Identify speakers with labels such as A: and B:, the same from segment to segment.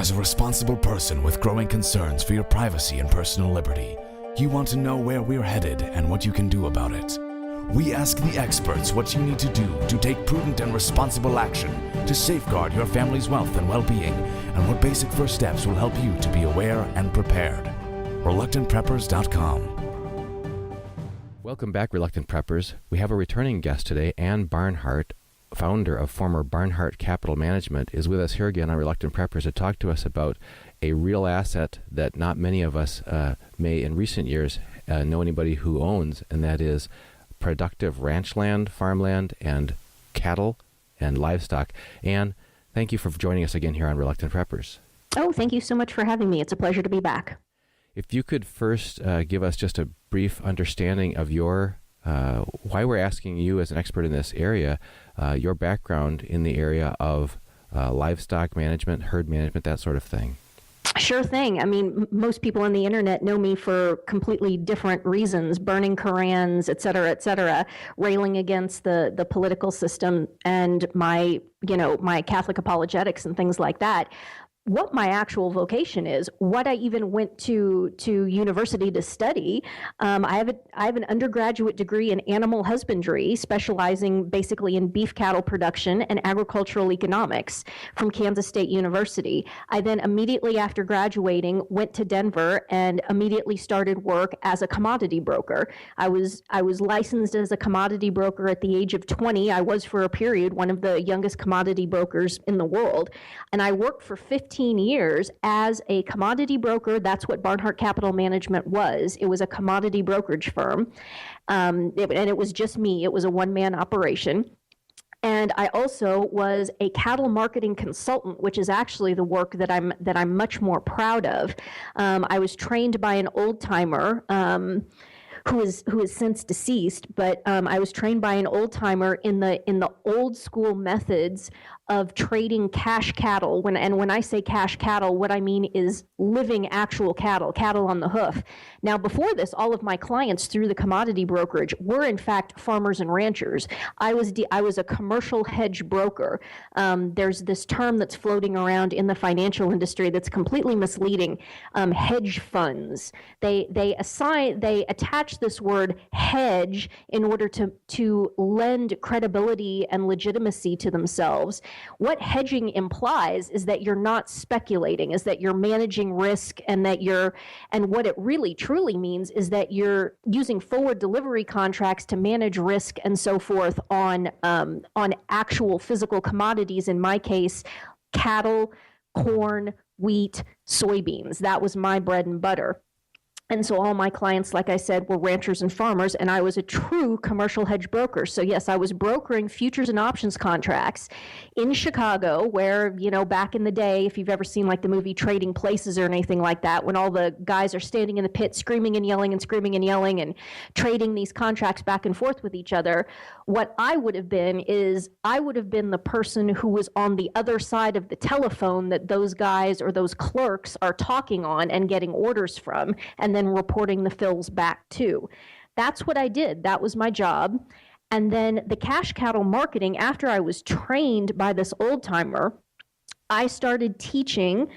A: As a responsible person with growing concerns for your privacy and personal liberty, you want to know where we're headed and what you can do about it. We ask the experts what you need to do to take prudent and responsible action to safeguard your family's wealth and well-being, and what basic first steps will help you to be aware and prepared. ReluctantPreppers.com.
B: Welcome back, Reluctant Preppers. We have a returning guest today. Ann Barnhardt, founder of former Barnhardt Capital Management, is with us here again on Reluctant Preppers to talk to us about a real asset that not many of us may in recent years know anybody who owns, and that is productive ranch land, farmland, and cattle and livestock. Ann, thank you for joining us again here on Reluctant Preppers.
C: Oh, thank you so much for having me. It's a pleasure to be back.
B: If you could first give us just a brief understanding of your why we're asking you as an expert in this area, your background in the area of livestock management, herd management, that sort of thing.
C: Sure thing. I mean, most people on the internet know me for completely different reasons, burning Korans, et cetera, railing against the political system and my Catholic apologetics and things like that. What my actual vocation is, what I even went to university to study. I have an undergraduate degree in animal husbandry, specializing basically in beef cattle production and agricultural economics from Kansas State University. I then immediately after graduating went to Denver and immediately started work as a commodity broker. I was licensed as a commodity broker at the age of 20. I was for a period one of the youngest commodity brokers in the world, and I worked for 15 years as a commodity broker. That's what Barnhardt Capital Management was. It was a commodity brokerage firm, and it was just me. It was a one-man operation. And I also was a cattle marketing consultant, which is actually the work that I'm much more proud of. I was trained by an old-timer who is since deceased, but I was trained by an old-timer in the old school methods of trading cash cattle. When I say cash cattle, what I mean is living actual cattle on the hoof. Now, before this, all of my clients through the commodity brokerage were in fact farmers and ranchers. I was a commercial hedge broker. There's this term that's floating around in the financial industry that's completely misleading. Hedge funds. They attach this word hedge in order to lend credibility and legitimacy to themselves. What hedging implies is that you're not speculating, is that you're managing risk, and what it really truly means is that you're using forward delivery contracts to manage risk and so forth on actual physical commodities. In my case, cattle, corn, wheat, soybeans. That was my bread and butter. And so all my clients, like I said, were ranchers and farmers, and I was a true commercial hedge broker. So yes, I was brokering futures and options contracts in Chicago, where, back in the day, if you've ever seen like the movie Trading Places or anything like that, when all the guys are standing in the pit screaming and yelling and screaming and yelling and trading these contracts back and forth with each other, what I would have been is I would have been the person who was on the other side of the telephone that those guys or those clerks are talking on and getting orders from, and then reporting the fills back to. That's what I did. That was my job. And then the cash cattle marketing, after I was trained by this old timer, I started teaching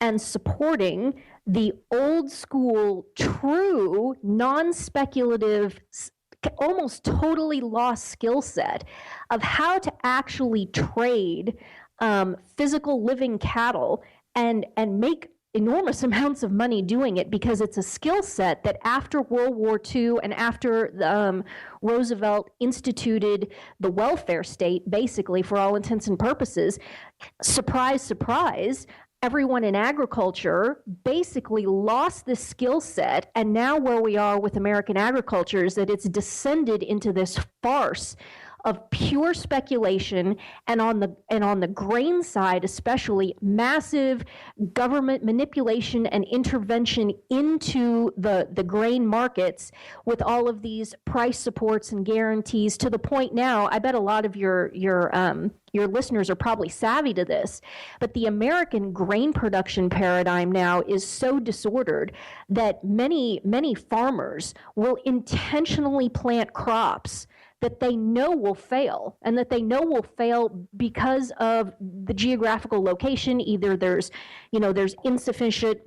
C: and supporting the old school, true, non-speculative, almost totally lost skill set of how to actually trade physical living cattle and make enormous amounts of money doing it, because it's a skill set that after World War II and after Roosevelt instituted the welfare state, basically for all intents and purposes, surprise, surprise, everyone in agriculture basically lost this skill set. And now where we are with American agriculture is that it's descended into this farce of pure speculation, and on the grain side especially, massive government manipulation and intervention into the grain markets with all of these price supports and guarantees, to the point now, I bet a lot of your listeners are probably savvy to this, but the American grain production paradigm now is so disordered that many farmers will intentionally plant crops that they know will fail, and that they know will fail because of the geographical location. Either there's insufficient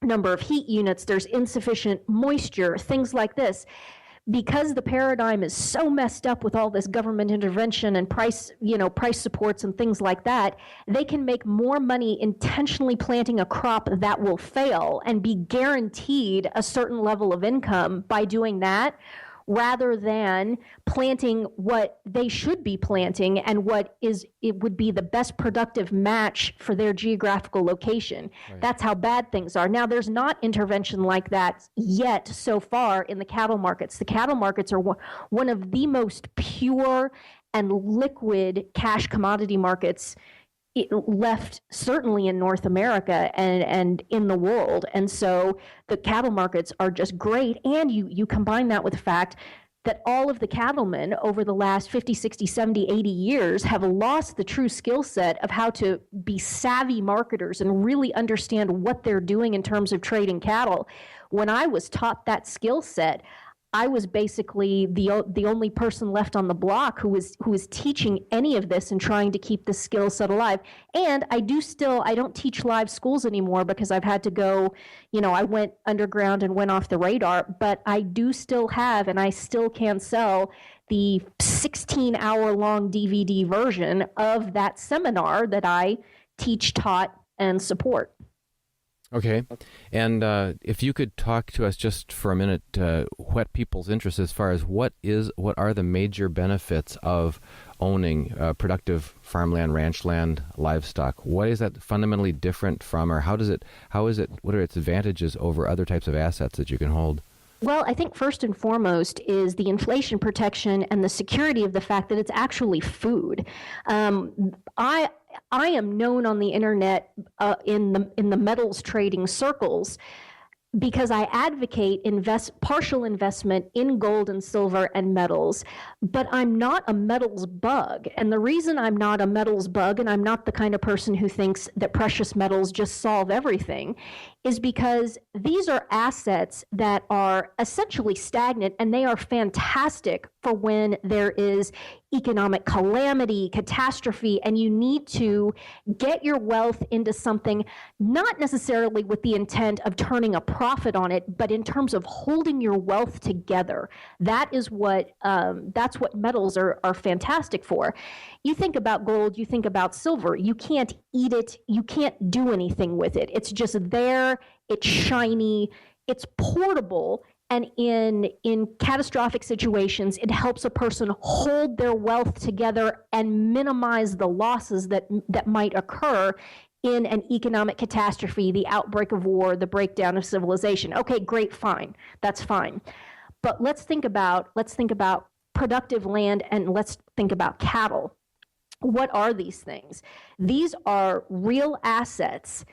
C: number of heat units, there's insufficient moisture, things like this. Because the paradigm is so messed up with all this government intervention and price supports and things like that, they can make more money intentionally planting a crop that will fail and be guaranteed a certain level of income by doing that, rather than planting what they should be planting and it would be the best productive match for their geographical location. Right. That's how bad things are. Now, there's not intervention like that yet so far in the cattle markets. The cattle markets are one of the most pure and liquid cash commodity markets left, certainly in North America and in the world. And so the cattle markets are just great. And you combine that with the fact that all of the cattlemen over the last 50, 60, 70, 80 years have lost the true skill set of how to be savvy marketers and really understand what they're doing in terms of trading cattle. When I was taught that skill set, I was basically the only person left on the block who was teaching any of this and trying to keep the skill set alive. And I don't teach live schools anymore because I've had to go, I went underground and went off the radar, but I do still have, and I still can sell the 16-hour-long DVD version of that seminar that I teach, taught, and support.
B: Okay. And if you could talk to us just for a minute, whet people's interest as far as what are the major benefits of owning productive farmland, ranch land, livestock? What is that fundamentally different from, or what are its advantages over other types of assets that you can hold?
C: Well, I think first and foremost is the inflation protection and the security of the fact that it's actually food. I am known on the internet in the metals trading circles because I advocate partial investment in gold and silver and metals, but I'm not a metals bug. And the reason I'm not a metals bug, and I'm not the kind of person who thinks that precious metals just solve everything, is because these are assets that are essentially stagnant, and they are fantastic for when there is economic calamity, catastrophe, and you need to get your wealth into something, not necessarily with the intent of turning a profit on it, but in terms of holding your wealth together. That's what metals are fantastic for. You think about gold, you think about silver. You can't eat it, you can't do anything with it. It's just there, it's shiny, it's portable. And in catastrophic situations, it helps a person hold their wealth together and minimize the losses that might occur in an economic catastrophe, the outbreak of war, the breakdown of civilization. Okay, great, fine, that's fine. But let's think about productive land, and let's think about cattle. What are these things? These are real assets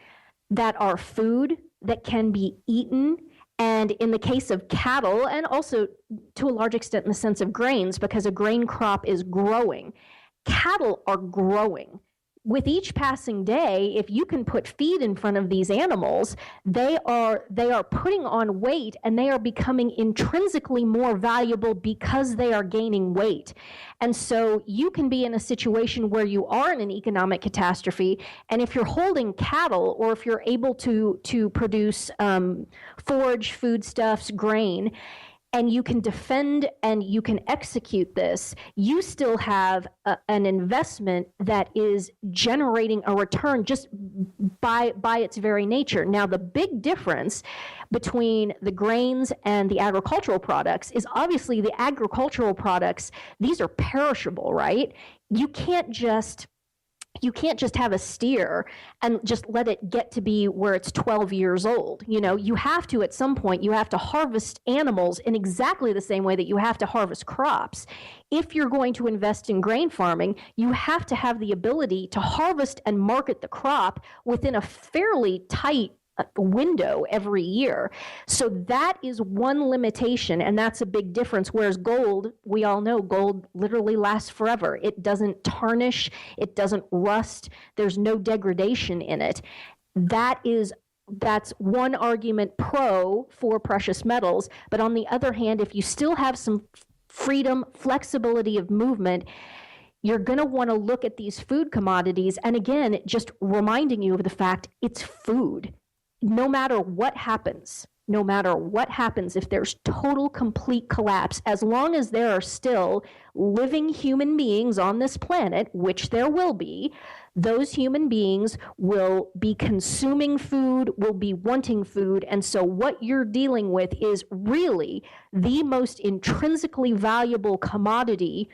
C: that are food that can be eaten. And in the case of cattle, and also to a large extent in the sense of grains, because a grain crop is growing, cattle are growing. With each passing day, if you can put feed in front of these animals, they are putting on weight, and they are becoming intrinsically more valuable because they are gaining weight. And so you can be in a situation where you are in an economic catastrophe, and if you're holding cattle, or if you're able to produce forage, foodstuffs, grain, and you can defend and you can execute this, you still have an investment that is generating a return just by its very nature. Now, the big difference between the grains and the agricultural products is obviously the agricultural products, these are perishable, right? You can't just have a steer and just let it get to be where it's 12 years old. You have to, at some point, you have to harvest animals in exactly the same way that you have to harvest crops. If you're going to invest in grain farming, you have to have the ability to harvest and market the crop within a fairly tight window every year. So that is one limitation, and that's a big difference. Whereas gold, we all know gold literally lasts forever. It doesn't tarnish, it doesn't rust, there's no degradation in it. That's one argument pro for precious metals. But on the other hand, if you still have some freedom, flexibility of movement, you're going to want to look at these food commodities. And again, just reminding you of the fact it's food. No matter what happens, if there's total, complete collapse, as long as there are still living human beings on this planet, which there will be, those human beings will be consuming food, will be wanting food. And so what you're dealing with is really the most intrinsically valuable commodity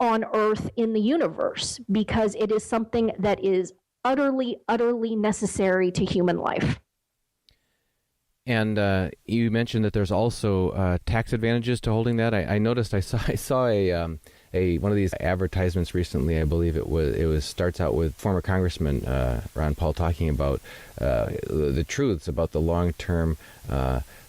C: on Earth in the universe, because it is something that is utterly, utterly necessary to human life.
B: And you mentioned that there's also tax advantages to holding that. I noticed I saw a one of these advertisements recently. I believe it was starts out with former Congressman Ron Paul talking about the truths about the long-term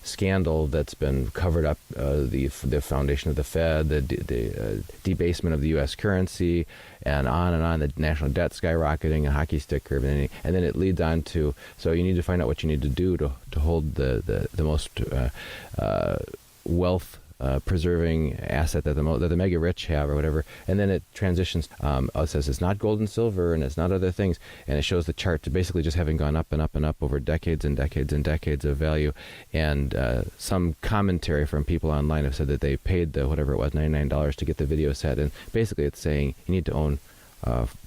B: scandal that's been covered up, the foundation of the Fed, the debasement of the U.S. currency, and on, the national debt skyrocketing, a hockey stick curve, and then it leads on to, so you need to find out what you need to do to hold the most wealth preserving asset that the mega rich have, or whatever, and then it transitions. It says it's not gold and silver, and it's not other things, and it shows the chart to basically just having gone up and up and up over decades and decades and decades of value. And some commentary from people online have said that they paid the whatever it was, $99 to get the video set, and basically it's saying you need to own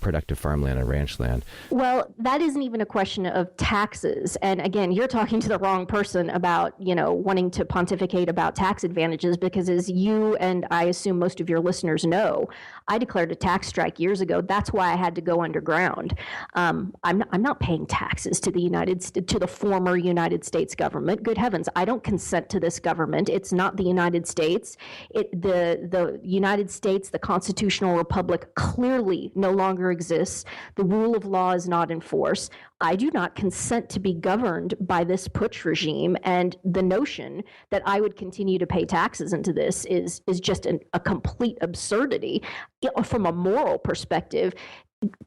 B: productive farmland and ranch land.
C: Well, that isn't even a question of taxes. And again, you're talking to the wrong person about, wanting to pontificate about tax advantages, because as you and I assume most of your listeners know, I declared a tax strike years ago. That's why I had to go underground. I'm not paying taxes to the former United States government. Good heavens, I don't consent to this government. It's not the United States. The United States, the constitutional republic, clearly no longer exists. The rule of law is not in force. I do not consent to be governed by this putsch regime, and the notion that I would continue to pay taxes into this is just a complete absurdity. From a moral perspective,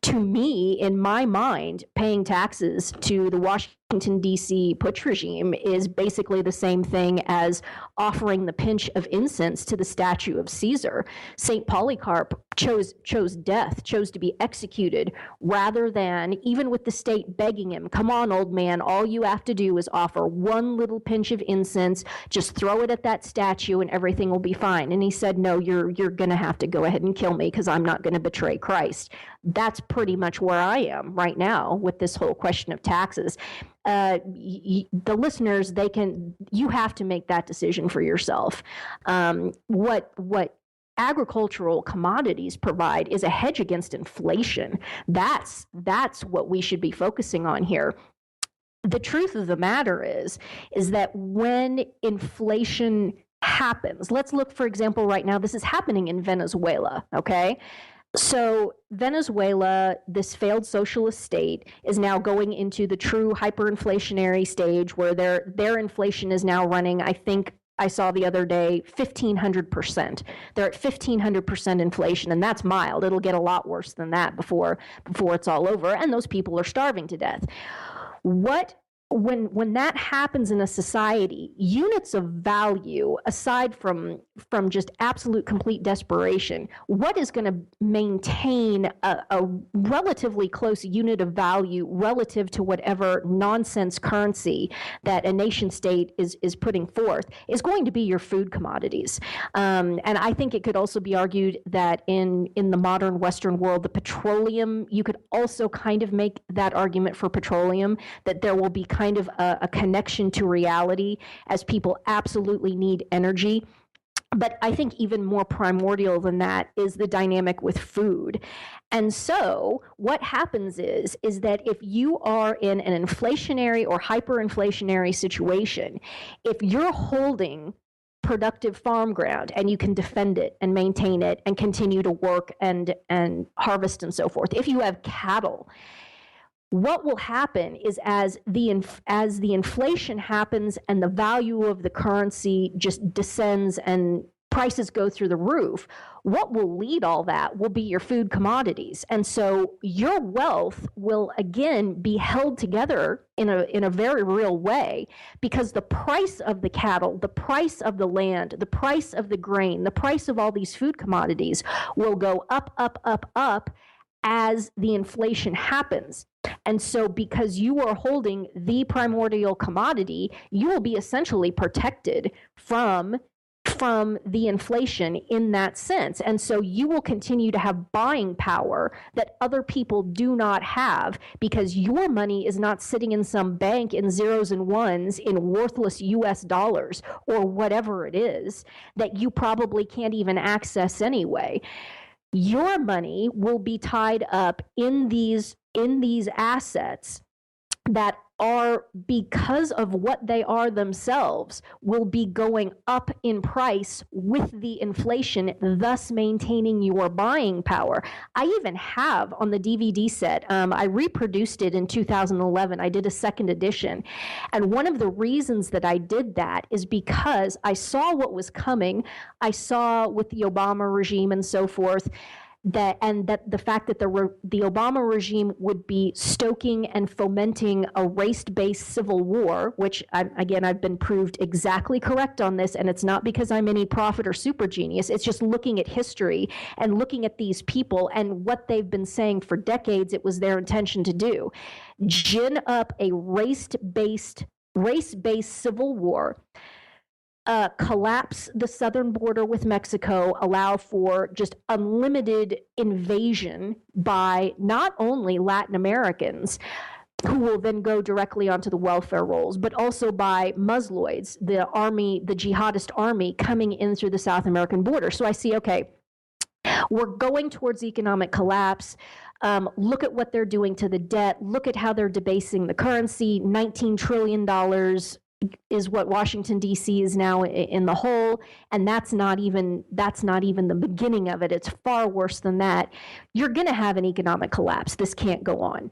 C: to me, in my mind, paying taxes to the Washington, D.C. putsch regime is basically the same thing as offering the pinch of incense to the statue of Caesar. St. Polycarp chose death, chose to be executed, rather than, even with the state begging him, come on, old man, all you have to do is offer one little pinch of incense, just throw it at that statue and everything will be fine. And he said, no, you're going to have to go ahead and kill me because I'm not going to betray Christ. That's pretty much where I am right now with this whole question of taxes. The listeners, you have to make that decision for yourself. What agricultural commodities provide is a hedge against inflation. That's what we should be focusing on here. The truth of the matter is that when inflation happens, let's look, for example, right now, this is happening in Venezuela, okay? So Venezuela, this failed socialist state, is now going into the true hyperinflationary stage where their inflation is now running, I think I saw the other day, 1,500%. They're at 1,500% inflation, and that's mild. It'll get a lot worse than that before it's all over, and those people are starving to death. When that happens in a society, units of value, aside from just absolute complete desperation, what is going to maintain a relatively close unit of value relative to whatever nonsense currency that a nation state is putting forth is going to be your food commodities. And I think it could also be argued that in the modern Western world, the petroleum, you could also kind of make that argument for petroleum, that there will be kind of a connection to reality as people absolutely need energy. But I think even more primordial than that is the dynamic with food. And so what happens is that if you are in an inflationary or hyperinflationary situation, if you're holding productive farm ground and you can defend it and maintain it and continue to work and harvest and so forth, if you have cattle, what will happen is as the inflation happens and the value of the currency just descends and prices go through the roof. What will lead all that will be your food commodities. And so your wealth will again be held together in a very real way, because the price of the cattle, the price of the land, the price of the grain, the price of all these food commodities will go up, up, up, up as the inflation happens. And so because you are holding the primordial commodity, you will be essentially protected from the inflation in that sense. And so you will continue to have buying power that other people do not have, because your money is not sitting in some bank in zeros and ones in worthless US dollars or whatever it is that you probably can't even access anyway. Your money will be tied up in these assets that are, because of what they are themselves, will be going up in price with the inflation, thus maintaining your buying power. I even have on the DVD set, I reproduced it in 2011. I did a second edition. And one of the reasons that I did that is because I saw what was coming. I saw with the Obama regime and so forth, that the fact that the Obama regime would be stoking and fomenting a race-based civil war, which I've been proved exactly correct on this, and it's not because I'm any prophet or super genius. It's just looking at history and looking at these people and what they've been saying for decades it was their intention to do. Gin up a race-based civil war, collapse the southern border with Mexico, allow for just unlimited invasion by not only Latin Americans, who will then go directly onto the welfare rolls, but also by Muslims, the jihadist army coming in through the South American border. So I see, okay, we're going towards economic collapse. Look at what they're doing to the debt. Look at how they're debasing the currency. $19 trillion is what Washington, D.C. is now in the hole, and that's not even the beginning of it. It's far worse than that. You're going to have an economic collapse. This can't go on.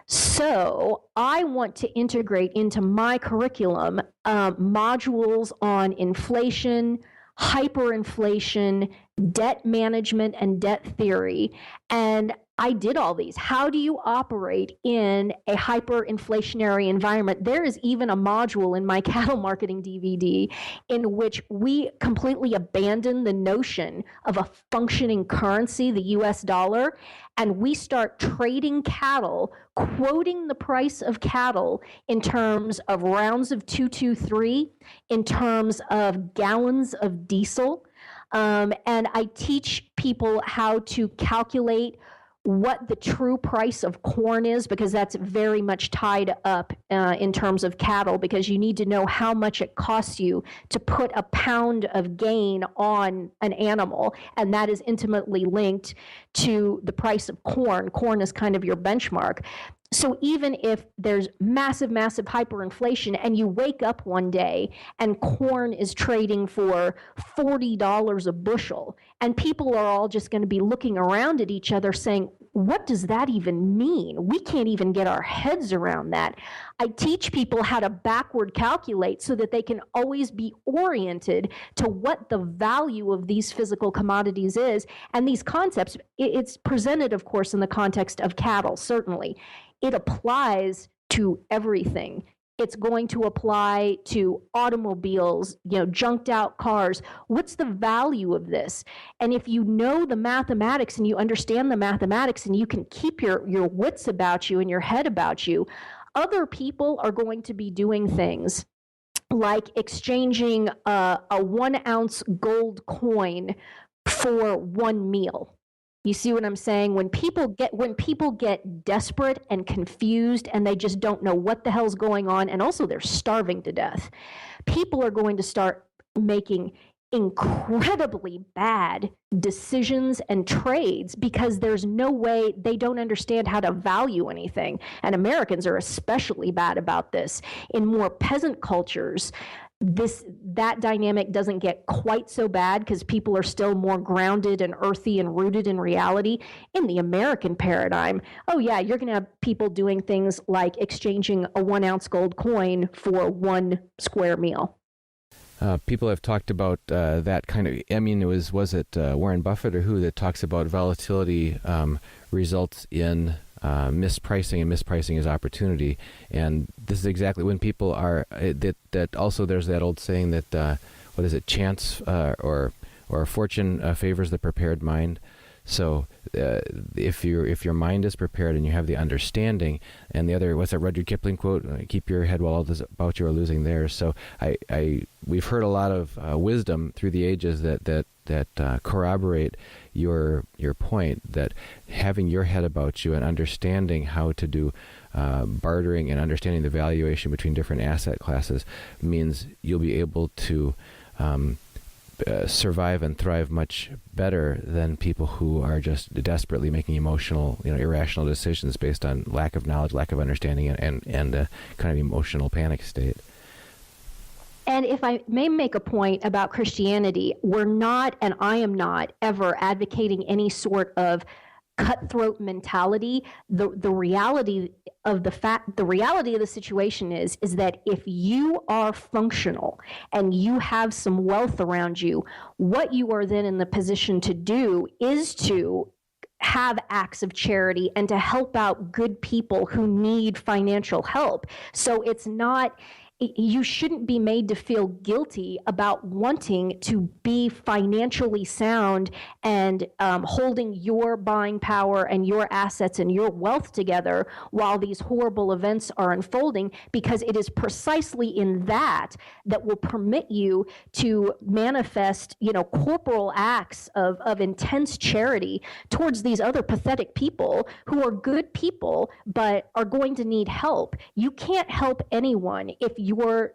C: So I want to integrate into my curriculum modules on inflation, hyperinflation, debt management, and debt theory. And I did all these. How do you operate in a hyperinflationary environment? There is even a module in my cattle marketing DVD in which we completely abandon the notion of a functioning currency, the US dollar, and we start trading cattle, quoting the price of cattle in terms of rounds of 223, in terms of gallons of diesel. And I teach people how to calculate what the true price of corn is, because that's very much tied up in terms of cattle, because you need to know how much it costs you to put a pound of gain on an animal, and that is intimately linked to the price of corn. Corn is kind of your benchmark. So even if there's massive, massive hyperinflation and you wake up one day and corn is trading for $40 a bushel, and people are all just going to be looking around at each other saying, what does that even mean? We can't even get our heads around that. I teach people how to backward calculate so that they can always be oriented to what the value of these physical commodities is. And these concepts, it's presented, of course, in the context of cattle, certainly. It applies to everything. It's going to apply to automobiles, junked out cars. What's the value of this? And if you know the mathematics and you understand the mathematics and you can keep your wits about you and your head about you, other people are going to be doing things like exchanging a 1 ounce gold coin for one meal. You see what I'm saying? When people get desperate and confused and they just don't know what the hell's going on, and also they're starving to death, people are going to start making incredibly bad decisions and trades because there's no way, they don't understand how to value anything. And Americans are especially bad about this. In more peasant cultures, that dynamic doesn't get quite so bad because people are still more grounded and earthy and rooted in reality. In the American paradigm, oh yeah, you're going to have people doing things like exchanging a 1 ounce gold coin for one square meal.
B: People have talked about that kind of. I mean, was it Warren Buffett or who that talks about volatility results in mispricing, and mispricing is opportunity. And this is exactly when people are that. Also, there's that old saying that what is it? Chance or fortune favors the prepared mind. So if your mind is prepared and you have the understanding, and the other, what's that Rudyard Kipling quote? Keep your head while all is about you are losing theirs. So we've heard a lot of wisdom through the ages that corroborate your point, that having your head about you and understanding how to do bartering and understanding the valuation between different asset classes means you'll be able to survive and thrive much better than people who are just desperately making emotional, irrational decisions based on lack of knowledge, lack of understanding, and a kind of emotional panic state.
C: And if I may make a point about Christianity, we're not, and I am not, ever advocating any sort of cutthroat mentality. The reality of the situation is that if you are functional and you have some wealth around you, what you are then in the position to do is to have acts of charity and to help out good people who need financial help. So it's not, you shouldn't be made to feel guilty about wanting to be financially sound and holding your buying power and your assets and your wealth together while these horrible events are unfolding, because it is precisely in that will permit you to manifest, corporal acts of intense charity towards these other pathetic people who are good people but are going to need help. You can't help anyone if you're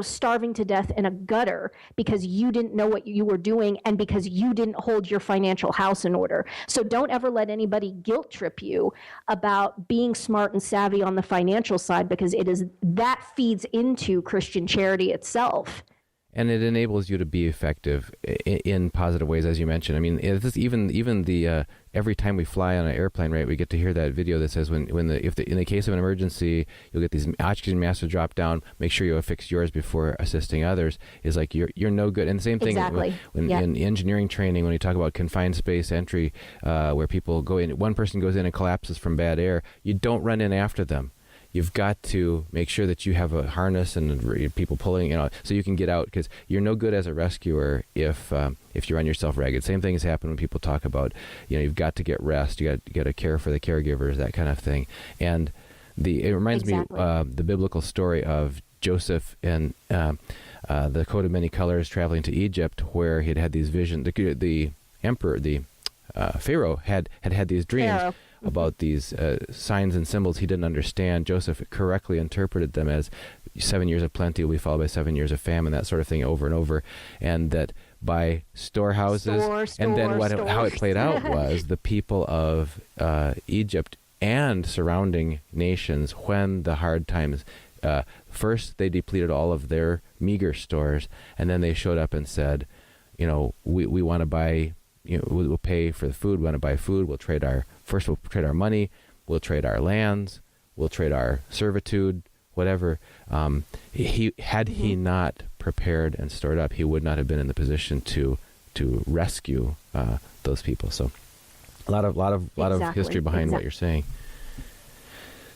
C: starving to death in a gutter because you didn't know what you were doing and because you didn't hold your financial house in order. So don't ever let anybody guilt trip you about being smart and savvy on the financial side, because that feeds into Christian charity itself.
B: And it enables you to be effective in positive ways, as you mentioned. I mean, it's even the every time we fly on an airplane, right, we get to hear that video that says in the case of an emergency, you'll get these oxygen masks to drop down. Make sure you affix yours before assisting others. Is like you're no good. And the same thing
C: exactly.
B: when in engineering training, when you talk about confined space entry, where people go in, one person goes in and collapses from bad air, you don't run in after them. You've got to make sure that you have a harness and people pulling, so you can get out, because you're no good as a rescuer if you run yourself ragged. Same things happen when people talk about, you've got to get rest, you got to care for the caregivers, that kind of thing. And it reminds
C: exactly.
B: me the biblical story of Joseph and the coat of many colors traveling to Egypt, where he'd had these visions. The emperor, Pharaoh had these dreams.
C: Pharaoh.
B: About these signs and symbols he didn't understand. Joseph correctly interpreted them as 7 years of plenty will be followed by 7 years of famine, that sort of thing, over and over. And that by storehouses, and then how it played out was the people of Egypt and surrounding nations, when the hard times, first they depleted all of their meager stores, and then they showed up and said, we want to buy, we'll pay for the food, we want to buy food, we'll trade our money, we'll trade our lands, we'll trade our servitude, whatever. He not prepared and stored up, he would not have been in the position to rescue those people. So a lot of history behind what you're saying.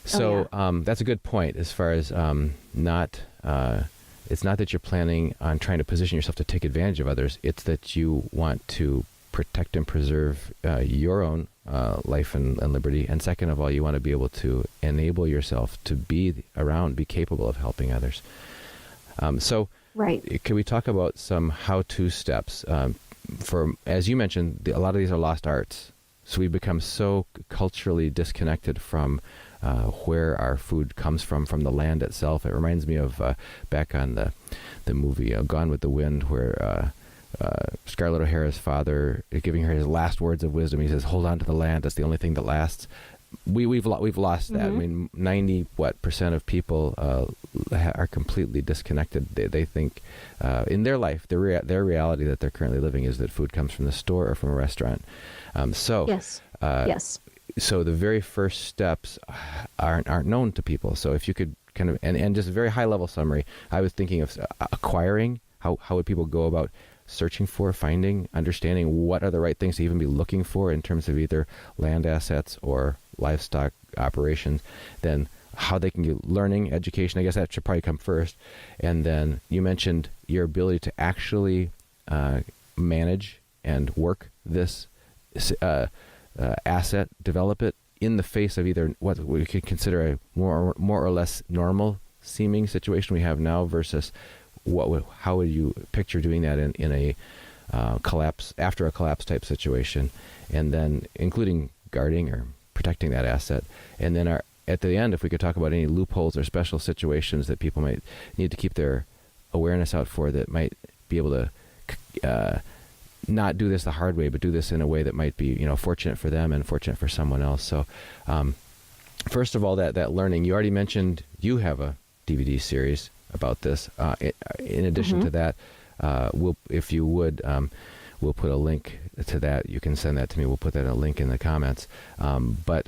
B: So that's a good point as far as it's not that you're planning on trying to position yourself to take advantage of others. It's that you want to protect and preserve your own life and liberty. And second of all, you want to be able to enable yourself to be capable of helping others. So
C: right.
B: Can we talk about some how-to steps? As you mentioned, a lot of these are lost arts. So we become so culturally disconnected from where our food comes from the land itself. It reminds me of back on the movie Gone with the Wind, where Scarlett O'Hara's father, giving her his last words of wisdom, he says, "Hold on to the land. That's the only thing that lasts." We've lost that.
C: Mm-hmm.
B: I mean, 90% of people are completely disconnected. They think in their life, their reality that they're currently living is that food comes from the store or from a restaurant.
C: Yes. Yes.
B: So the very first steps aren't known to people. So if you could kind of, and just a very high level summary, I was thinking of acquiring how would people go about searching for, finding, understanding what are the right things to even be looking for in terms of either land assets or livestock operations, then how they can get learning, education, I guess that should probably come first. And then you mentioned your ability to actually manage and work this asset, develop it in the face of either what we could consider a more or less normal seeming situation we have now versus how would you picture doing that in a collapse, after a collapse type situation, and then including guarding or protecting that asset. And then at the end, if we could talk about any loopholes or special situations that people might need to keep their awareness out for, that might be able to not do this the hard way, but do this in a way that might be, fortunate for them and fortunate for someone else. So first of all, that learning, you already mentioned you have a DVD series about this. In addition to that, if you would, we'll put a link to that. You can send that to me. We'll put that in a link in the comments. But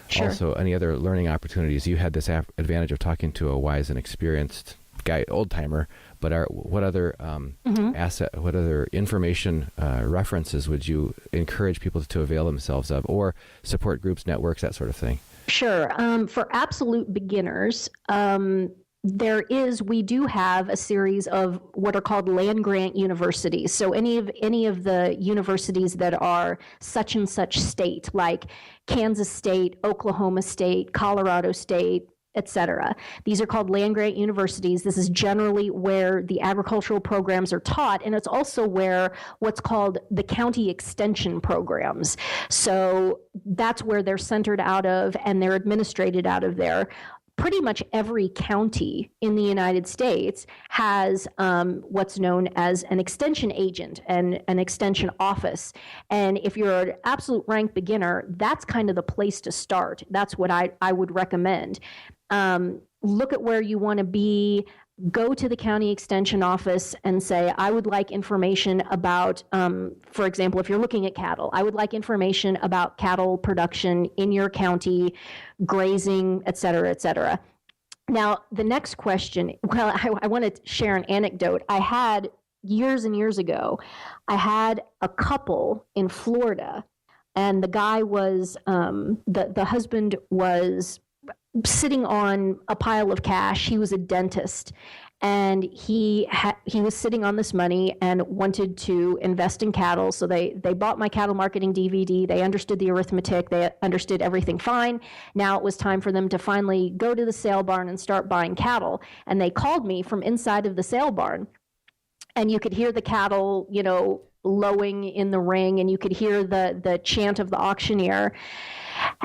C: Sure.
B: Also, any other learning opportunities? You had this advantage of talking to a wise and experienced guy, old timer. But what other what other information references would you encourage people to avail themselves of, or support groups, networks, that sort of thing?
C: Sure. For absolute beginners, we do have a series of what are called land grant universities. So any of the universities that are such and such state, like Kansas State, Oklahoma State, Colorado State, etc. These are called land grant universities. This is generally where the agricultural programs are taught, and it's also where what's called the county extension programs. So that's where they're centered out of, and they're administrated out of there. Pretty much every county in the United States has what's known as an extension agent and an extension office. And if you're an absolute rank beginner, that's kind of the place to start. That's what I would recommend. Look at where you want to be. Go to the county extension office and say, I would like information about, for example, if you're looking at cattle, I would like information about cattle production in your county, grazing, et cetera, et cetera. Now, the next question, well, I want to share an anecdote. I had, years and years ago, I had a couple in Florida, and the guy was, the husband was sitting on a pile of cash. He was a dentist, and he was sitting on this money and wanted to invest in cattle. So they bought my cattle marketing DVD. They understood the arithmetic. They understood everything fine. Now it was time for them to finally go to the sale barn and start buying cattle. And they called me from inside of the sale barn, and you could hear the cattle, lowing in the ring, and you could hear the chant of the auctioneer.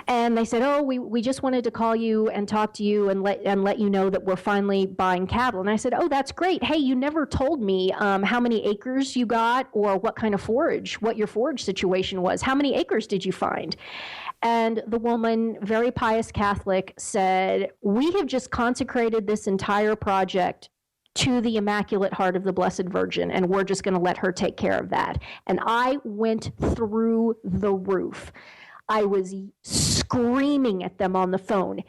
C: And they said, oh, we just wanted to call you and talk to you and let you know that we're finally buying cattle. And I said, oh, that's great. Hey, you never told me how many acres you got, or what kind of forage, what your forage situation was. How many acres did you find? And the woman, very pious Catholic, said, we have just consecrated this entire project to the Immaculate Heart of the Blessed Virgin, and we're just going to let her take care of that. And I went through the roof. I was screaming at them on the phone,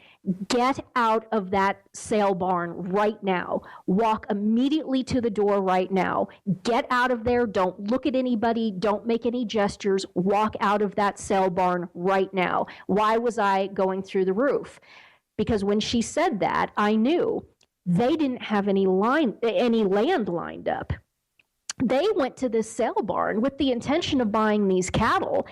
C: get out of that sale barn right now. Walk immediately to the door right now. Get out of there. Don't look at anybody. Don't make any gestures. Walk out of that sale barn right now. Why was I going through the roof? Because when she said that, I knew they didn't have any land lined up. They went to this sale barn with the intention of buying these cattle,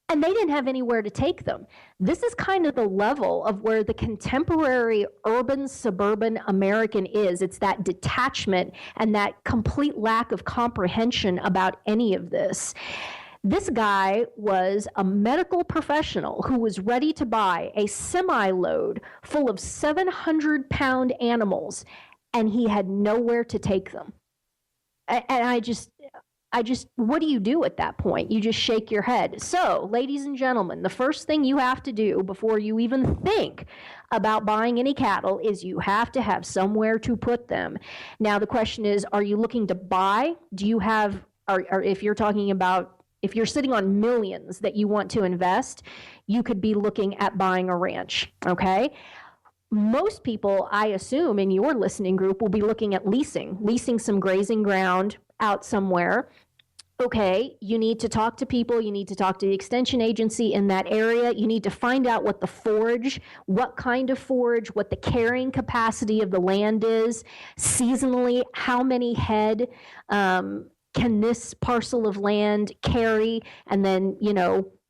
C: and they didn't have anywhere to take them. This is kind of the level of where the contemporary urban, suburban American is. It's that detachment and that complete lack of comprehension about any of this. This guy was a medical professional who was ready to buy a semi-load full of 700-pound animals, and he had nowhere to take them. And I just, what do you do at that point? You just shake your head. So, ladies and gentlemen, the first thing you have to do before you even think about buying any cattle is you have to have somewhere to put them. Now, the question is, are you looking to buy? Do you have, or if you're talking about, if you're sitting on millions that you want to invest, you could be looking at buying a ranch, okay? most people, I assume, in your listening group will be looking at leasing some grazing ground out somewhere. Okay, you need to talk to people, you need to talk to the extension agency in that area, you need to find out what the forage, what kind of forage, what the carrying capacity of the land is, seasonally, how many head can this parcel of land carry, and then,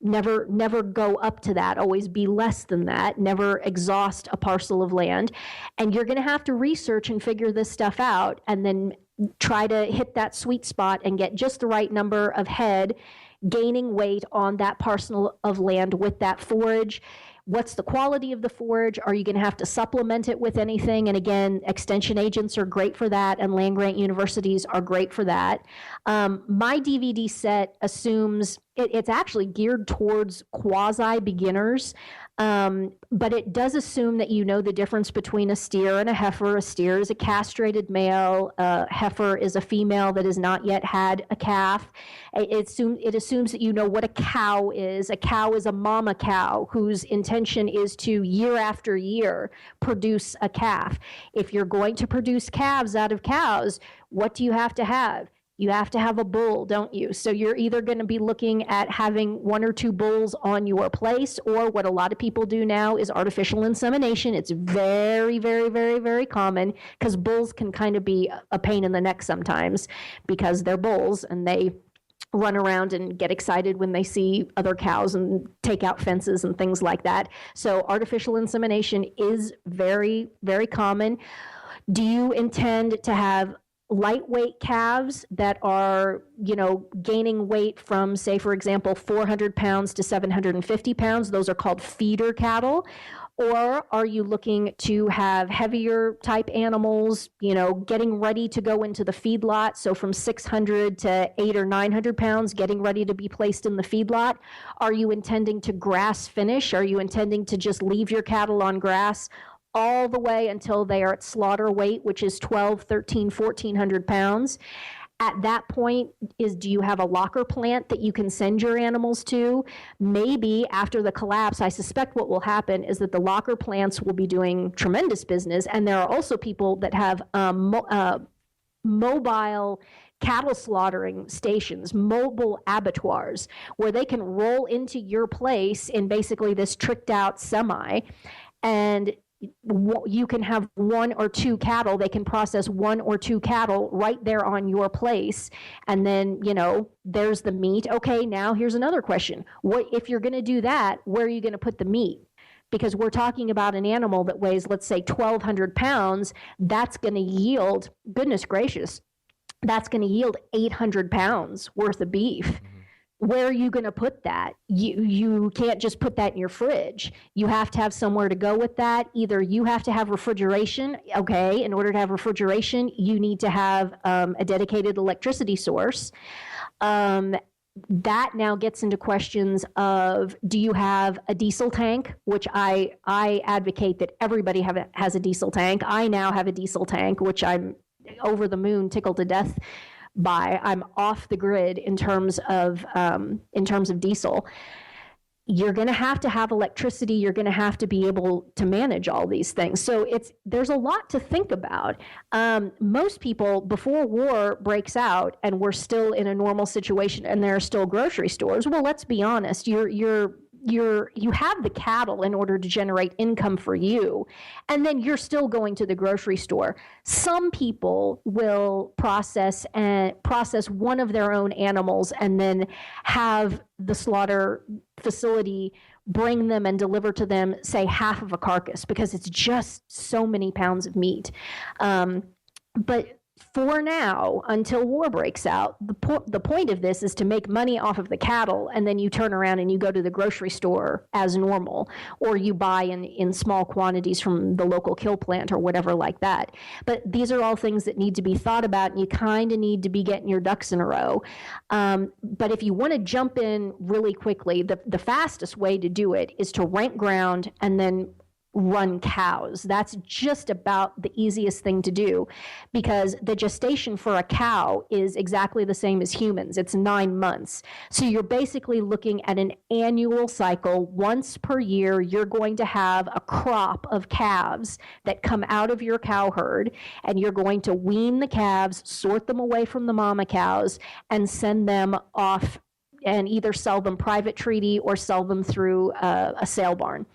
C: never go up to that, always be less than that, never exhaust a parcel of land. And you're going to have to research and figure this stuff out, and then try to hit that sweet spot and get just the right number of head gaining weight on that parcel of land with that forage. What's the quality of the forage? Are you going to have to supplement it with anything? And again, extension agents are great for that, and land-grant universities are great for that. My DVD set assumes it's actually geared towards quasi-beginners, but it does assume that you know the difference between a steer and a heifer. A steer is a castrated male. A heifer is a female that has not yet had a calf. It assumes that you know what a cow is. A cow is a mama cow whose intention is to, year after year, produce a calf. If you're going to produce calves out of cows, what do you have to have? You have to have a bull, don't you? So you're either going to be looking at having 1 or 2 bulls on your place, or what a lot of people do now is artificial insemination. It's very, very, very, very common, because bulls can kind of be a pain in the neck sometimes because they're bulls and they run around and get excited when they see other cows and take out fences and things like that. So artificial insemination is very, very common. Do you intend to have lightweight calves that are, gaining weight from, say, for example, 400 pounds to 750 pounds? Those are called feeder cattle. Or are you looking to have heavier type animals, getting ready to go into the feedlot? So from 600 to 800 or 900 pounds, getting ready to be placed in the feedlot. Are you intending to grass finish? Are you intending to just leave your cattle on grass all the way until they are at slaughter weight, which is 12, 13, 1400 pounds? At that point, do you have a locker plant that you can send your animals to? Maybe after the collapse, I suspect what will happen is that the locker plants will be doing tremendous business, and there are also people that have mobile cattle slaughtering stations, mobile abattoirs, where they can roll into your place in basically this tricked out semi, and you can have 1 or 2 cattle. They can process 1 or 2 cattle right there on your place. And then, there's the meat. Okay, now here's another question. What if you're going to do that, where are you going to put the meat? Because we're talking about an animal that weighs, let's say, 1,200 pounds. That's going to yield, goodness gracious, that's going to yield 800 pounds worth of beef. Mm-hmm. Where are you going to put that? You can't just put that in your fridge. You have to have somewhere to go with that. Either you have to have refrigeration. Okay, in order to have refrigeration, you need to have a dedicated electricity source. That now gets into questions of, do you have a diesel tank? Which I advocate that everybody has a diesel tank. I now have a diesel tank, which I'm over the moon, tickled to death by. I'm off the grid in terms of diesel. You're going to have electricity. You're going to have to be able to manage all these things. So there's a lot to think about. Most people, before war breaks out and we're still in a normal situation and there are still grocery stores, well, let's be honest, you have the cattle in order to generate income for you, and then you're still going to the grocery store. Some people will process one of their own animals and then have the slaughter facility bring them and deliver to them, say, half of a carcass, because it's just so many pounds of meat. But for now, until war breaks out, the point of this is to make money off of the cattle, and then you turn around and you go to the grocery store as normal, or you buy in small quantities from the local kill plant or whatever like that. But these are all things that need to be thought about, and you kind of need to be getting your ducks in a row. But if you want to jump in really quickly, the fastest way to do it is to rent ground and then run cows. That's just about the easiest thing to do, because the gestation for a cow is exactly the same as humans. It's 9 months. So you're basically looking at an annual cycle. Once per year, you're going to have a crop of calves that come out of your cow herd, and you're going to wean the calves, sort them away from the mama cows, and send them off and either sell them private treaty or sell them through a sale barn.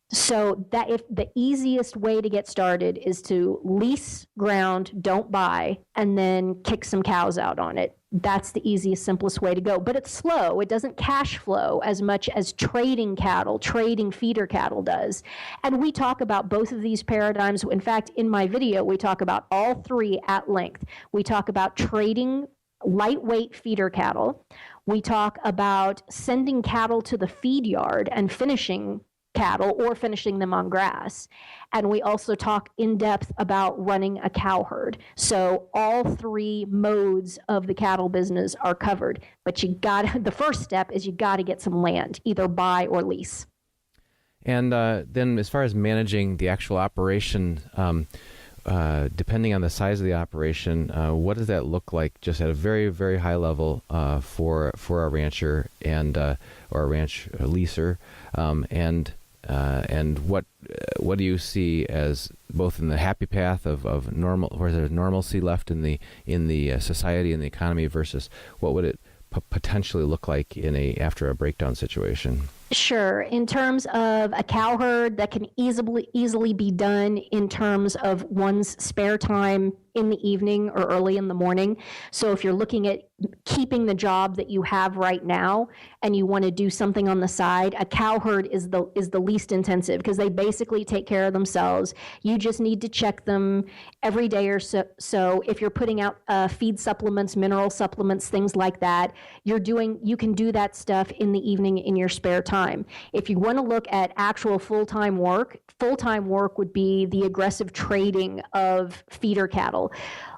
C: So that if the easiest way to get started is to lease ground, don't buy, and then kick some cows out on it. That's the easiest, simplest way to go. But it's slow. It doesn't cash flow as much as trading cattle, trading feeder cattle does. And we talk about both of these paradigms. In fact, in my video, we talk about all three at length. We talk about trading lightweight feeder cattle. We talk about sending cattle to the feed yard and finishing cattle or finishing them on grass. And we also talk in depth about running a cow herd. So all three modes of the cattle business are covered. But the first step is you got to get some land, either buy or lease.
B: And then as far as managing the actual operation, depending on the size of the operation, what does that look like just at a very, very high level for a rancher and or a ranch leaser, and what do you see as both in the happy path of normal, where there's normalcy left in the society and the economy, versus what would it potentially look like after a breakdown situation?
C: Sure. In terms of a cow herd, that can easily be done in terms of one's spare time in the evening or early in the morning. So if you're looking at keeping the job that you have right now and you want to do something on the side, a cow herd is the least intensive, because they basically take care of themselves. You just need to check them every day or so. So if you're putting out feed supplements, mineral supplements, things like that, you can do that stuff in the evening in your spare time. If you want to look at actual full-time work would be the aggressive trading of feeder cattle.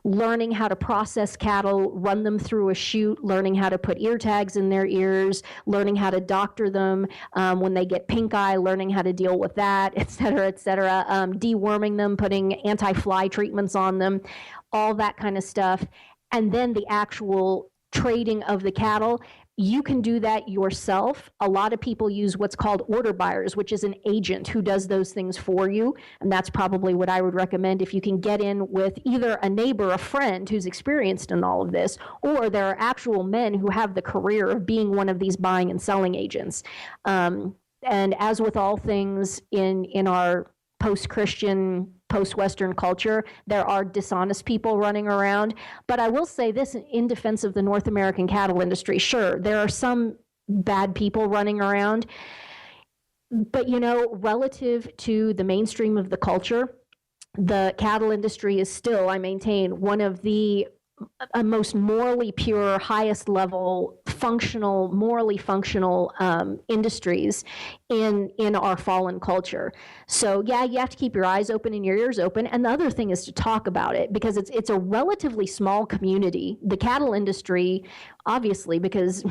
C: Learning how to process cattle, run them through a chute, learning how to put ear tags in their ears, learning how to doctor them when they get pink eye, learning how to deal with that, et cetera, deworming them, putting anti-fly treatments on them, all that kind of stuff. And then the actual trading of the cattle, you can do that yourself. A lot of people use what's called order buyers, which is an agent who does those things for you. And that's probably what I would recommend if you can get in with either a neighbor, a friend who's experienced in all of this, or there are actual men who have the career of being one of these buying and selling agents. And as with all things in our post-Christian, post-Western culture, there are dishonest people running around. But I will say this in defense of the North American cattle industry. Sure, there are some bad people running around. But, relative to the mainstream of the culture, the cattle industry is still, I maintain, one of the most morally pure, highest level, morally functional industries in our fallen culture. So yeah, you have to keep your eyes open and your ears open. And the other thing is to talk about it, because it's a relatively small community. The cattle industry, obviously, because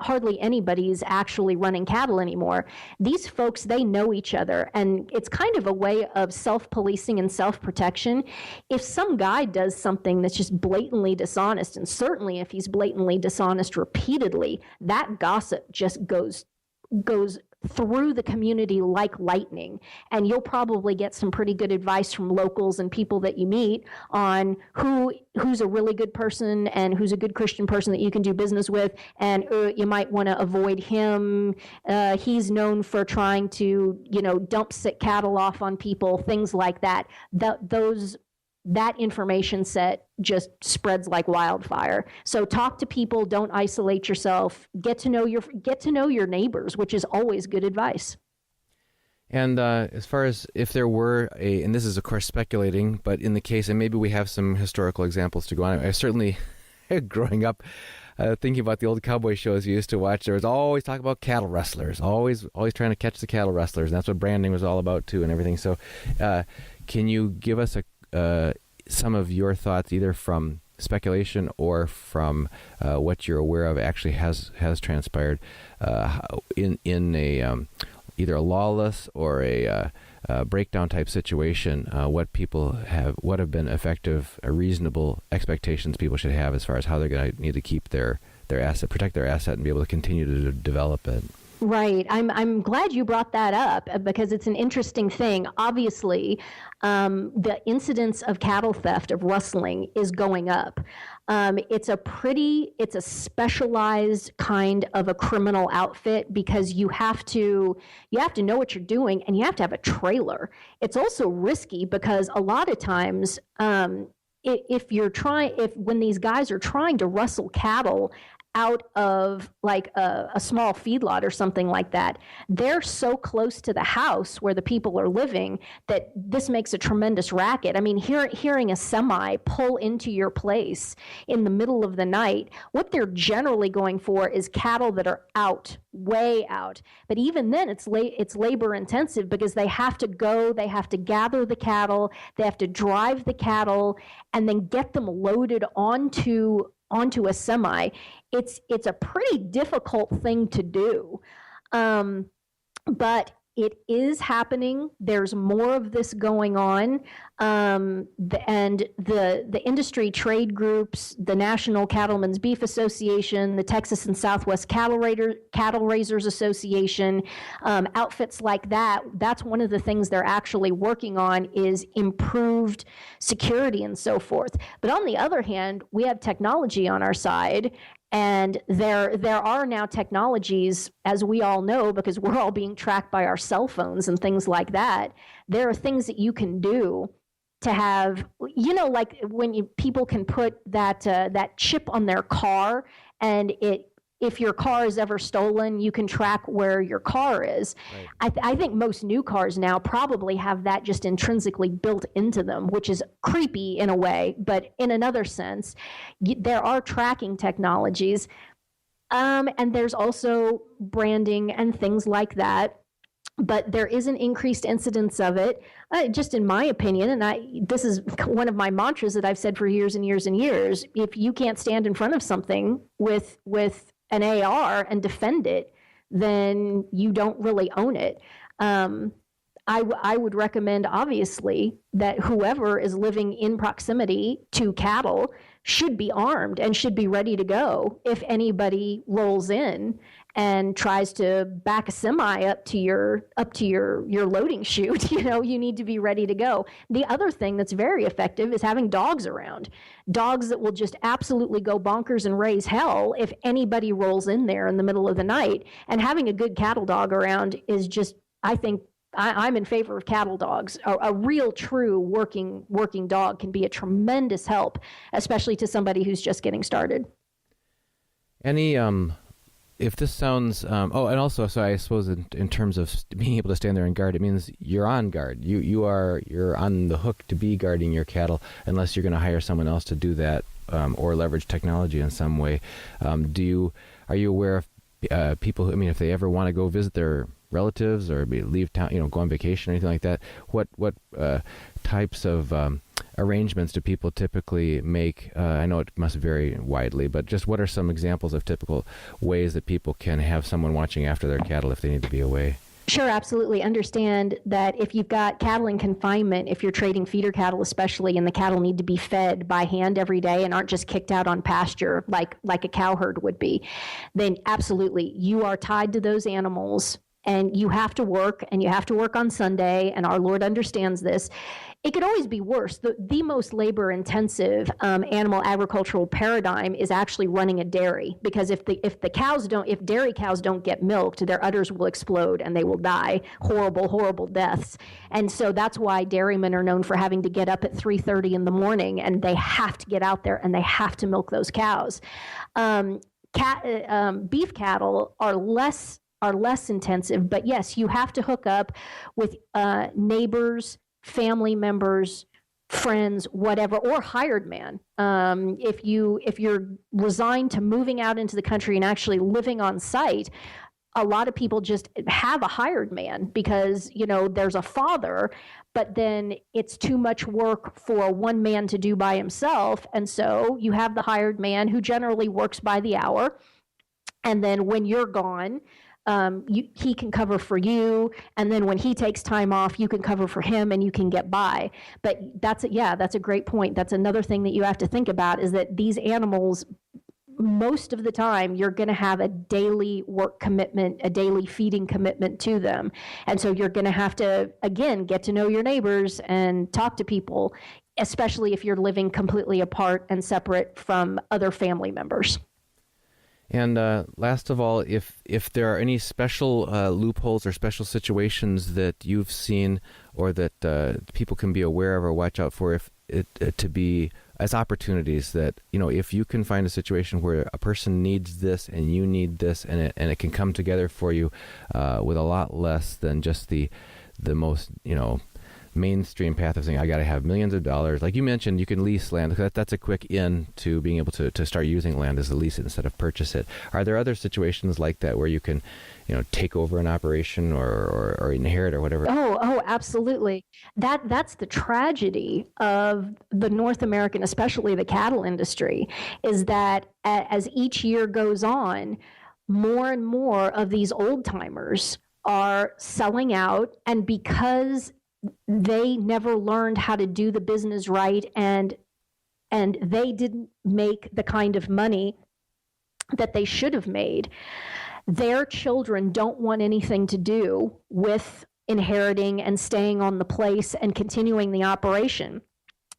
C: hardly anybody's actually running cattle anymore. These folks, they know each other, and it's kind of a way of self-policing and self-protection. If some guy does something that's just blatantly dishonest, and certainly if he's blatantly dishonest repeatedly, that gossip just goes through the community like lightning. And you'll probably get some pretty good advice from locals and people that you meet on who's a really good person and who's a good Christian person that you can do business with, and you might want to avoid him. He's known for trying to, dump sick cattle off on people, things like that. That information set just spreads like wildfire. So talk to people, don't isolate yourself, get to know your neighbors, which is always good advice.
B: And as far as if there were and this is of course speculating, but in the case, and maybe we have some historical examples to go on. I certainly, growing up, thinking about the old cowboy shows you used to watch, there was always talk about cattle rustlers, always trying to catch the cattle rustlers, and that's what branding was all about too, and everything. So, can you give us some of your thoughts, either from speculation or from what you're aware of actually has transpired in a either a lawless or a breakdown type situation, what have been effective, reasonable expectations people should have as far as how they're going to need to keep their asset, protect their asset, and be able to continue to develop it.
C: Right. I'm glad you brought that up because it's an interesting thing. Obviously, the incidence of cattle theft, of rustling, is going up. It's a specialized kind of a criminal outfit because you have to know what you're doing, and you have to have a trailer. It's also risky because a lot of times, when these guys are trying to rustle cattle out of like a small feedlot or something like that, they're so close to the house where the people are living that this makes a tremendous racket. I mean, hearing a semi pull into your place in the middle of the night, what they're generally going for is cattle that are out, way out. But even then, it's labor intensive because they have to gather the cattle, they have to drive the cattle, and then get them loaded onto a semi. It's a pretty difficult thing to do, but it is happening. There's more of this going on, and the industry trade groups, the National Cattlemen's Beef Association, the Texas and Southwest Cattle Raisers Association, outfits like that. That's one of the things they're actually working on is improved security and so forth. But on the other hand, we have technology on our side. And there are now technologies, as we all know, because we're all being tracked by our cell phones and things like that. There are things that you can do to have, like when people can put that chip on their car, and if your car is ever stolen, you can track where your car is. Right. I think most new cars now probably have that just intrinsically built into them, which is creepy in a way, but in another sense, there are tracking technologies, and there's also branding and things like that. But there is an increased incidence of it, just in my opinion, and this is one of my mantras that I've said for years and years and years. If you can't stand in front of something with an AR and defend it, then you don't really own it. I would recommend, obviously, that whoever is living in proximity to cattle should be armed and should be ready to go if anybody rolls in and tries to back a semi up to your loading chute. You need to be ready to go. The other thing that's very effective is having dogs around. Dogs that will just absolutely go bonkers and raise hell if anybody rolls in there in the middle of the night. And having a good cattle dog around is just, I think, I'm in favor of cattle dogs. A real, true working dog can be a tremendous help, especially to somebody who's just getting started.
B: If this sounds, and also, so I suppose in terms of being able to stand there and guard, it means you're on guard. You're on the hook to be guarding your cattle, unless you're going to hire someone else to do that, or leverage technology in some way. Are you aware of people? If they ever want to go visit their relatives or leave town, go on vacation or anything like that, what types of arrangements do people typically make? I know it must vary widely, but just what are some examples of typical ways that people can have someone watching after their cattle if they need to be away?
C: Sure, absolutely. Understand that if you've got cattle in confinement, if you're trading feeder cattle especially, and the cattle need to be fed by hand every day and aren't just kicked out on pasture like a cow herd would be, then absolutely, you are tied to those animals. And you have to work, and you have to work on Sunday, and our Lord understands this. It could always be worse. The most labor-intensive animal agricultural paradigm is actually running a dairy, because if dairy cows don't get milked, their udders will explode and they will die horrible, horrible deaths. And so that's why dairymen are known for having to get up at 3:30 in the morning, and they have to get out there and they have to milk those cows. Beef cattle are less intensive, but yes, you have to hook up with neighbors, family members, friends, whatever, or hired man. If you're resigned to moving out into the country and actually living on site, a lot of people just have a hired man because, there's a father, but then it's too much work for one man to do by himself. And so you have the hired man who generally works by the hour. And then when you're gone, he can cover for you, and then when he takes time off, you can cover for him, and you can get by. But that's a great point. That's another thing that you have to think about, is that these animals, most of the time, you're going to have a daily work commitment, a daily feeding commitment to them. And so you're going to have to, again, get to know your neighbors and talk to people, especially if you're living completely apart and separate from other family members.
B: And last of all, if there are any special loopholes or special situations that you've seen or that people can be aware of or watch out for, if it to be as opportunities that, if you can find a situation where a person needs this and you need this, and it can come together for you with a lot less than just the most, mainstream path of saying, I got to have millions of dollars. Like you mentioned, you can lease land. That's a quick in to being able to start using land as a lease it instead of purchase it. Are there other situations like that where you can, take over an operation or inherit or whatever?
C: Oh, absolutely. That's the tragedy of the North American, especially the cattle industry, is that as each year goes on, more and more of these old timers are selling out, and because they never learned how to do the business right, and they didn't make the kind of money that they should have made, their children don't want anything to do with inheriting and staying on the place and continuing the operation.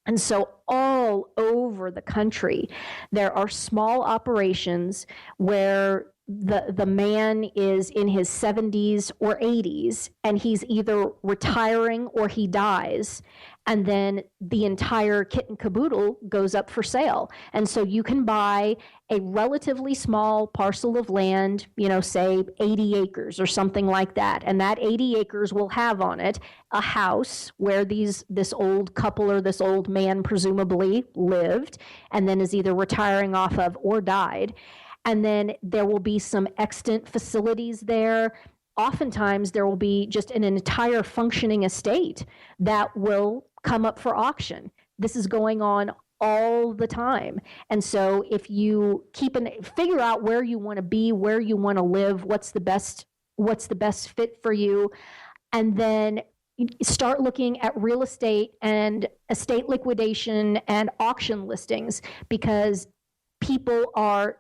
C: And so all over the country, there are small operations where the man is in his 70s or 80s, and he's either retiring or he dies, and then the entire kit and caboodle goes up for sale. And so you can buy a relatively small parcel of land, say 80 acres or something like that, and that 80 acres will have on it a house where this old couple or this old man presumably lived, and then is either retiring off of or died. And then there will be some extant facilities there. Oftentimes, there will be just an entire functioning estate that will come up for auction. This is going on all the time. And so if you figure out where you want to be, where you want to live, what's the best fit for you, and then start looking at real estate and estate liquidation and auction listings, because people are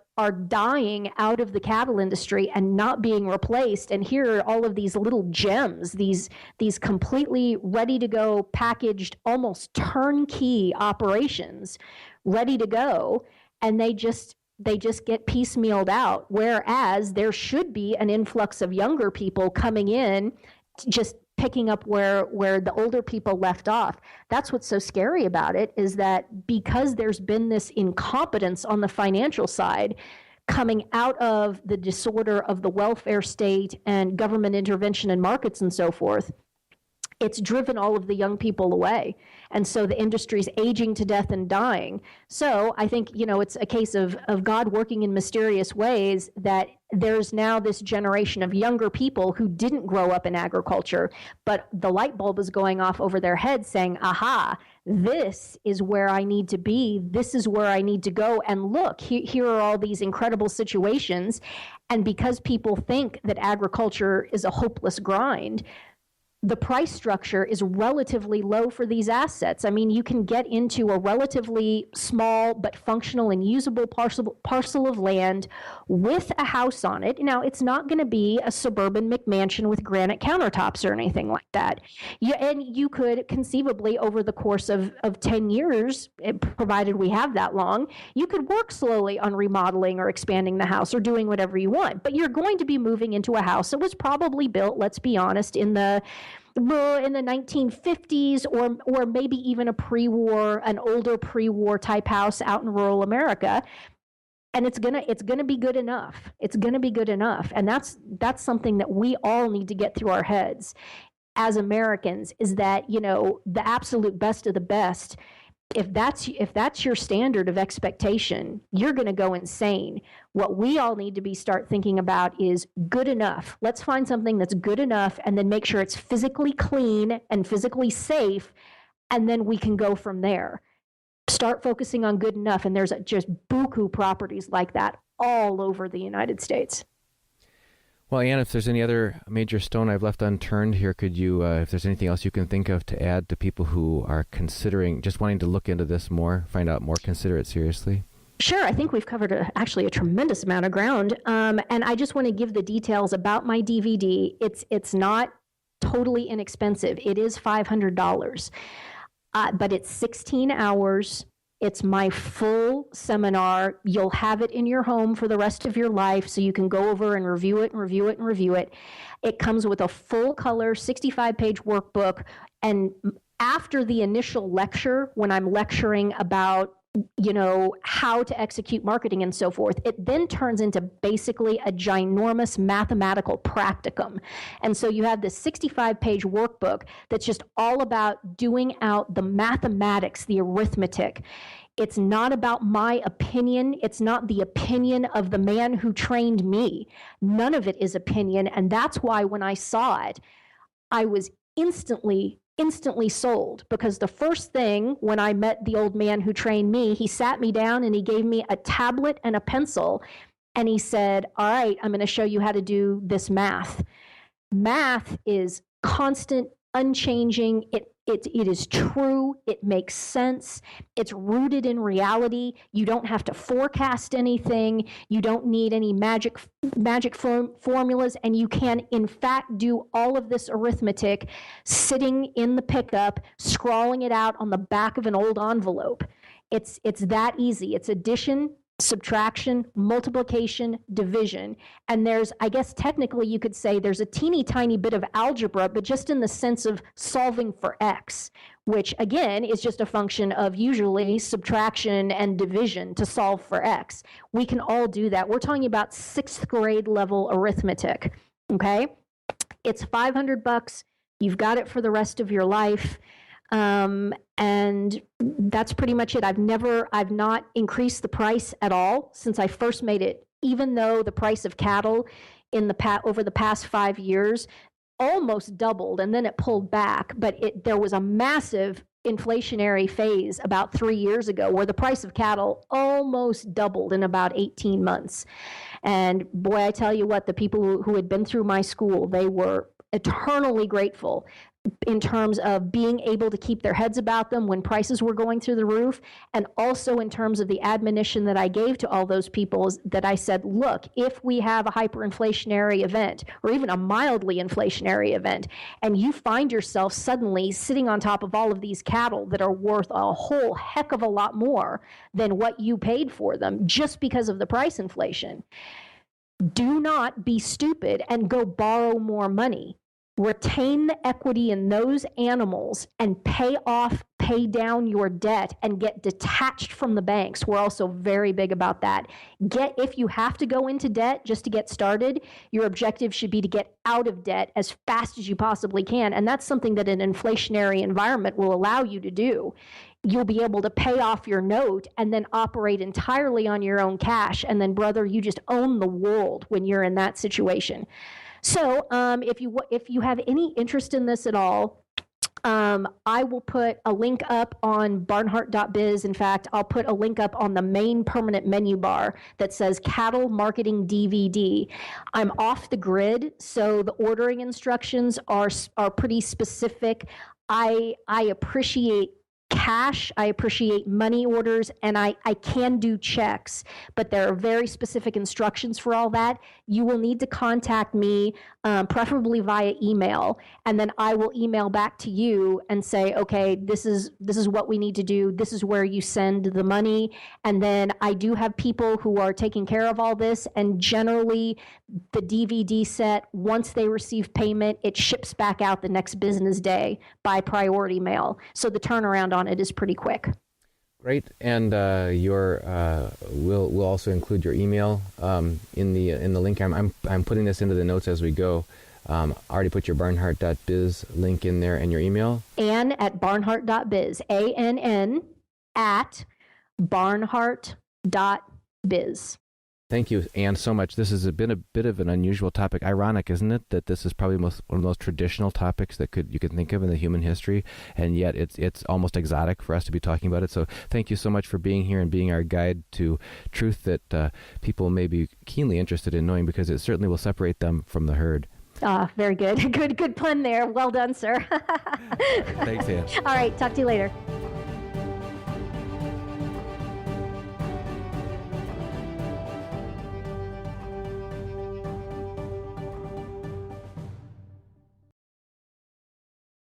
C: dying out of the cattle industry and not being replaced. And here are all of these little gems, these completely ready to go, packaged, almost turnkey operations ready to go, and they just get piecemealed out. Whereas there should be an influx of younger people coming in, just picking up where the older people left off. That's what's so scary about it, is that because there's been this incompetence on the financial side coming out of the disorder of the welfare state and government intervention in markets and so forth, it's driven all of the young people away. And so the industry's aging to death and dying. So I think, it's a case of God working in mysterious ways, that there's now this generation of younger people who didn't grow up in agriculture, but the light bulb is going off over their heads saying, aha, this is where I need to be. This is where I need to go. And look, here are all these incredible situations. And because people think that agriculture is a hopeless grind, the price structure is relatively low for these assets. I mean, you can get into a relatively small but functional and usable parcel of land with a house on it. Now, it's not going to be a suburban McMansion with granite countertops or anything like that. And you could conceivably, over the course of 10 years, provided we have that long, you could work slowly on remodeling or expanding the house or doing whatever you want. But you're going to be moving into a house that was probably built, let's be honest, in the 1950s, or maybe even an older pre-war type house out in rural America. And it's gonna be good enough. It's gonna be good enough. And that's something that we all need to get through our heads as Americans, is that, the absolute best of the best, if that's your standard of expectation, you're going to go insane. What we all need to start thinking about is good enough. Let's find something that's good enough, and then make sure it's physically clean and physically safe, and then we can go from there. Start focusing on good enough, and there's just buku properties like that all over the United States.
B: Well, Ann, if there's any other major stone I've left unturned here, could you, if there's anything else you can think of to add to people who are considering, just wanting to look into this more, find out more, consider it seriously?
C: Sure. I think we've covered actually a tremendous amount of ground. And I just want to give the details about my DVD. It's not totally inexpensive. It is $500, but it's 16 hours. It's my full seminar. You'll have it in your home for the rest of your life, so you can go over and review it and review it and review it. It comes with a full color 65-page workbook. And after the initial lecture, when I'm lecturing about how to execute marketing and so forth, it then turns into basically a ginormous mathematical practicum. And so you have this 65-page workbook that's just all about doing out the mathematics, the arithmetic. It's not about my opinion. It's not the opinion of the man who trained me. None of it is opinion. And that's why when I saw it, I was instantly sold, because the first thing when I met the old man who trained me, he sat me down and he gave me a tablet and a pencil, and he said, all right, I'm going to show you how to do this math. Math is constant, unchanging. It is true. It makes sense. It's rooted in reality. You don't have to forecast anything. You don't need any magic formulas, and you can, in fact, do all of this arithmetic sitting in the pickup, scrawling it out on the back of an old envelope. It's that easy. It's addition, subtraction, multiplication, division. And there's, I guess technically you could say there's a teeny tiny bit of algebra, but just in the sense of solving for x, which again is just a function of usually subtraction and division to solve for x. We can all do that. We're talking about 6th grade level arithmetic, okay? It's $500. You've got it for the rest of your life. And that's pretty much it. I've not increased the price at all since I first made it, even though the price of cattle over the past 5 years almost doubled, and then it pulled back. But there was a massive inflationary phase about 3 years ago where the price of cattle almost doubled in about 18 months. And boy, I tell you what, the people who had been through my school, they were eternally grateful in terms of being able to keep their heads about them when prices were going through the roof, and also in terms of the admonition that I gave to all those people, that I said, look, if we have a hyperinflationary event or even a mildly inflationary event, and you find yourself suddenly sitting on top of all of these cattle that are worth a whole heck of a lot more than what you paid for them just because of the price inflation, do not be stupid and go borrow more money. Retain the equity in those animals and pay down your debt and get detached from the banks. We're also very big about that. If you have to go into debt just to get started, your objective should be to get out of debt as fast as you possibly can. And that's something that an inflationary environment will allow you to do. You'll be able to pay off your note and then operate entirely on your own cash. And then, brother, you just own the world when you're in that situation. So if you have any interest in this at all, I will put a link up on Barnhardt.biz. In fact, I'll put a link up on the main permanent menu bar that says Cattle Marketing DVD. I'm off the grid, so the ordering instructions are pretty specific. I appreciate cash, I appreciate money orders, and I can do checks, but there are very specific instructions for all that. You will need to contact me, preferably via email, and then I will email back to you and say, okay, this is what we need to do. This is where you send the money. And then I do have people who are taking care of all this, and generally the DVD set, once they receive payment, it ships back out the next business day by priority mail. So the turnaround on it is pretty quick.
B: Great, and we'll also include your email in the link. I'm putting this into the notes as we go. Already put your Barnhardt.biz link in there and your email.
C: Ann at Barnhardt.biz. ANN at Barnhardt.biz.
B: Thank you, Anne, so much. This has been a bit of an unusual topic. Ironic, isn't it, that this is probably one of the most traditional topics that you could think of in the human history, and yet it's almost exotic for us to be talking about it. So thank you so much for being here and being our guide to truth that people may be keenly interested in knowing, because it certainly will separate them from the herd.
C: Very good. Good pun there. Well done, sir.
B: Thanks, Anne.
C: All right. Talk to you later.